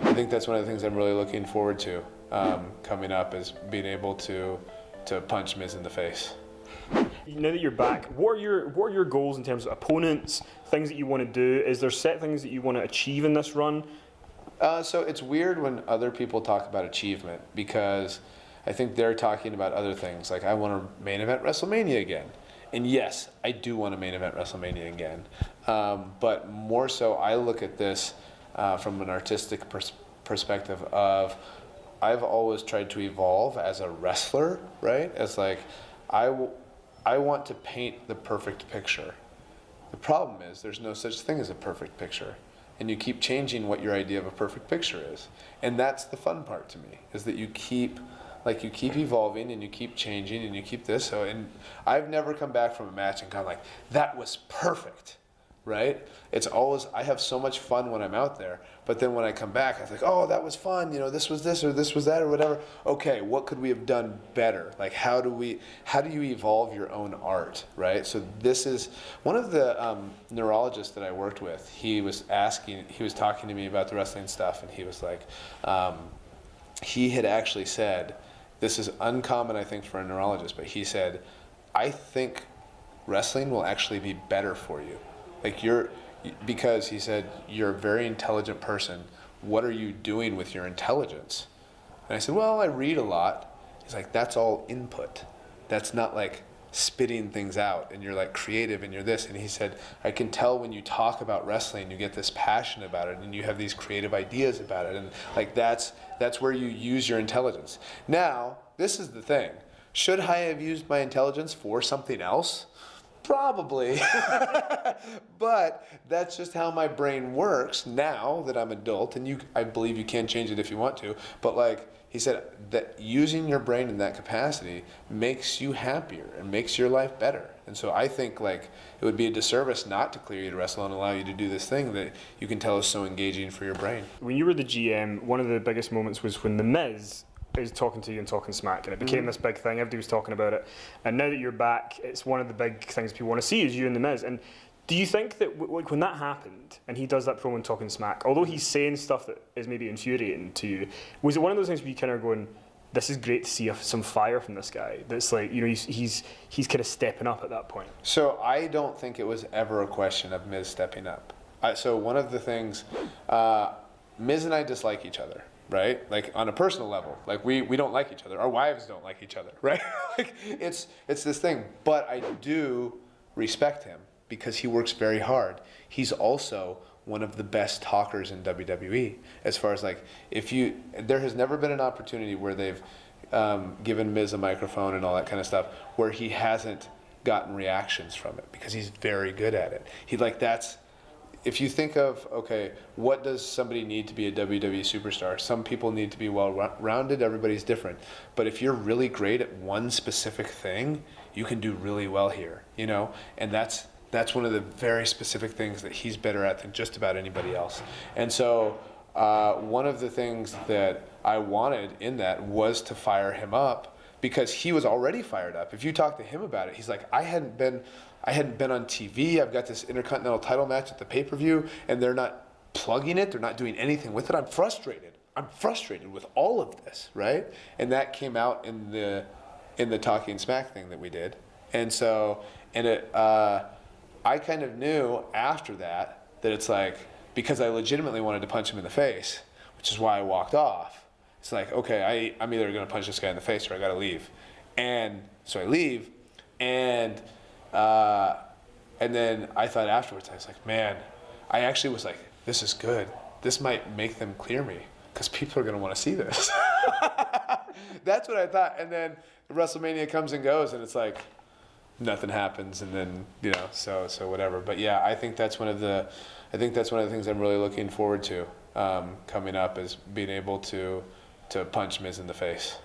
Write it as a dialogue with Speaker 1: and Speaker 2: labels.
Speaker 1: I think that's one of the things I'm really looking forward to coming up, is being able to punch Miz in the face.
Speaker 2: Now that you're back, what are your goals in terms of opponents, things that you want to do? Is there set things that you want to achieve in this run?
Speaker 1: So it's weird when other people talk about achievement, because I think they're talking about other things. Like, I want to main event WrestleMania again. And yes, I do want to main event WrestleMania again. But more so, I look at this from an artistic perspective of, I've always tried to evolve as a wrestler, right? As like, I want to paint the perfect picture. The problem is there's no such thing as a perfect picture. And you keep changing what your idea of a perfect picture is. And that's the fun part to me, is that you keep evolving and you keep changing and you keep this. So, and I've never come back from a match and gone like, that was perfect, right? It's always, I have so much fun when I'm out there, but then when I come back, I was like, oh, that was fun, you know, this was this or this was that or whatever. Okay, what could we have done better? Like, how do you evolve your own art, right? So this is, one of the neurologists that I worked with, he was talking to me about the wrestling stuff, and he was like, he had actually said, this is uncommon, I think, for a neurologist, but he said, I think wrestling will actually be better for you. Like, because he said, you're a very intelligent person. What are you doing with your intelligence? And I said, well, I read a lot. He's like, that's all input. That's not like spitting things out and you're like creative and you're this. And he said, I can tell when you talk about wrestling, you get this passion about it and you have these creative ideas about it. And like, that's where you use your intelligence. Now, this is the thing. Should I have used my intelligence for something else? Probably. But that's just how my brain works now that I'm adult, and I believe you can change it if you want to, but like he said, that using your brain in that capacity makes you happier and makes your life better. And so I think like it would be a disservice not to clear you to wrestle and allow you to do this thing that you can tell is so engaging for your brain.
Speaker 2: When you were the GM, one of the biggest moments was when The Miz is talking to you and talking smack, and it became this big thing. Everybody was talking about it, and now that you're back, it's one of the big things people want to see is you and The Miz. And do you think that like when that happened and he does that promo and talking smack, although he's saying stuff that is maybe infuriating to you, was it one of those things where you kind of going, this is great to see some fire from this guy, that's like, you know, he's kind of stepping up at that point?
Speaker 1: So I don't think it was ever a question of Miz stepping up. So one of the things, Miz and I dislike each other, right? Like on a personal level, like we don't like each other. Our wives don't like each other, right? Like it's this thing. But I do respect him because he works very hard. He's also one of the best talkers in WWE. As far as like, there has never been an opportunity where they've given Miz a microphone and all that kind of stuff where he hasn't gotten reactions from it, because he's very good at it. If you think of, okay, what does somebody need to be a WWE superstar? Some people need to be well-rounded, everybody's different. But if you're really great at one specific thing, you can do really well here, you know? And that's one of the very specific things that he's better at than just about anybody else. And so one of the things that I wanted in that was to fire him up, because he was already fired up. If you talk to him about it, he's like, I hadn't been on TV. I've got this Intercontinental title match at the pay-per-view, and they're not plugging it. They're not doing anything with it. I'm frustrated. I'm frustrated with all of this, right? And that came out in the Talking Smack thing that we did. And so, I kind of knew after that it's like, because I legitimately wanted to punch him in the face, which is why I walked off. It's like, okay, I'm either going to punch this guy in the face or I got to leave. And so I leave, and then I thought afterwards, I was like, man, I actually was like, this is good. This might make them clear me, because people are going to want to see this. That's what I thought. And then WrestleMania comes and goes, and it's like, nothing happens, and then, you know, so whatever. But yeah, I think that's one of the things I'm really looking forward to coming up, is being able to punch Miz in the face.